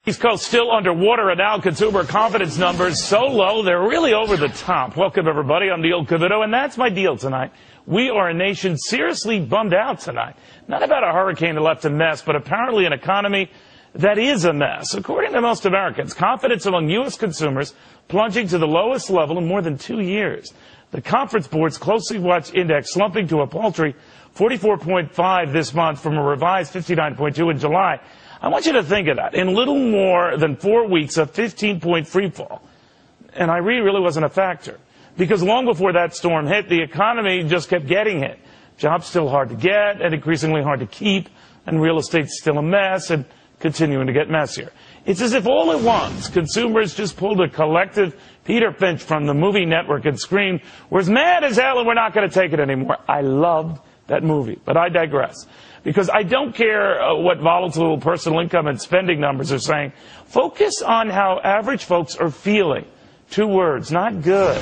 East Coast still underwater, and now consumer confidence numbers so low they're really over the top. Welcome, everybody. I'm Neil Cavuto, and that's my deal tonight. We are a nation seriously bummed out tonight. Not about a hurricane that left a mess, but apparently an economy that is a mess. According to most Americans, confidence among U.S. consumers plunging to the lowest level in more than 2 years. The Conference Board's closely watched index slumping to a paltry 44.5 this month from a revised 59.2 in July. I want you to think of that. In little more than 4 weeks, a 15-point free fall. And Irene really wasn't a factor. Because long before that storm hit, the economy just kept getting hit. Jobs still hard to get and increasingly hard to keep. And real estate's still a mess and continuing to get messier. It's as if all at once, consumers just pulled a collective Peter Finch from the movie network and screamed, "We're as mad as hell and we're not going to take it anymore." I loved that movie, but I digress. Because I don't care what volatile personal income and spending numbers are saying. Focus on how average folks are feeling. 2 words, not good.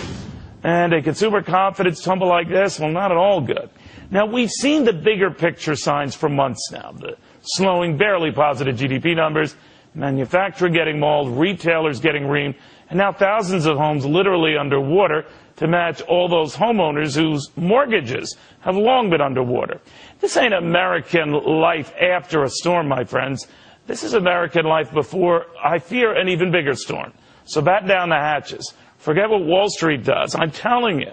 And a consumer confidence tumble like this, well, not at all good. Now, we've seen the bigger picture signs for months now. The slowing, barely positive GDP numbers, manufacturing getting mauled, retailers getting reamed, and now thousands of homes literally underwater to match all those homeowners whose mortgages have long been underwater. This ain't American life after a storm, my friends. This is American life before, I fear, an even bigger storm. So batten down the hatches. Forget what Wall Street does. I'm telling you,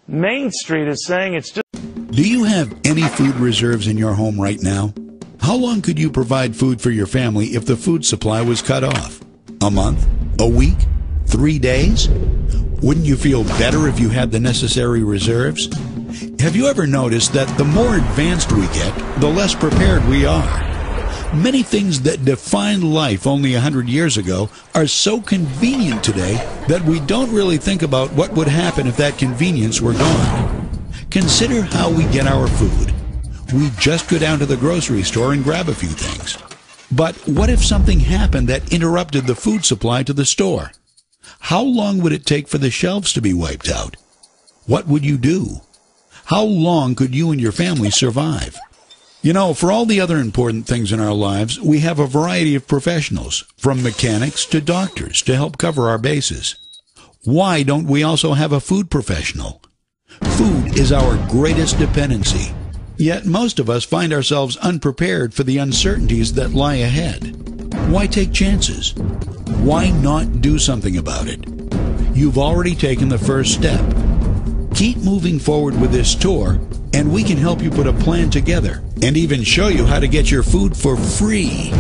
Main Street is saying it's just... Do you have any food reserves in your home right now? How long could you provide food for your family if the food supply was cut off? A month? A week? 3 days? Wouldn't you feel better if you had the necessary reserves? Have you ever noticed that the more advanced we get, the less prepared we are? Many things that defined life only 100 years ago are so convenient today that we don't really think about what would happen if that convenience were gone. Consider how we get our food. We just go down to the grocery store and grab a few things. But what if something happened that interrupted the food supply to the store? How long would it take for the shelves to be wiped out? What would you do? How long could you and your family survive? You know, for all the other important things in our lives, we have a variety of professionals, from mechanics to doctors, to help cover our bases. Why don't we also have a food professional? Food is our greatest dependency. Yet most of us find ourselves unprepared for the uncertainties that lie ahead. Why take chances? Why not do something about it? You've already taken the first step. Keep moving forward with this tour, and we can help you put a plan together and even show you how to get your food for free.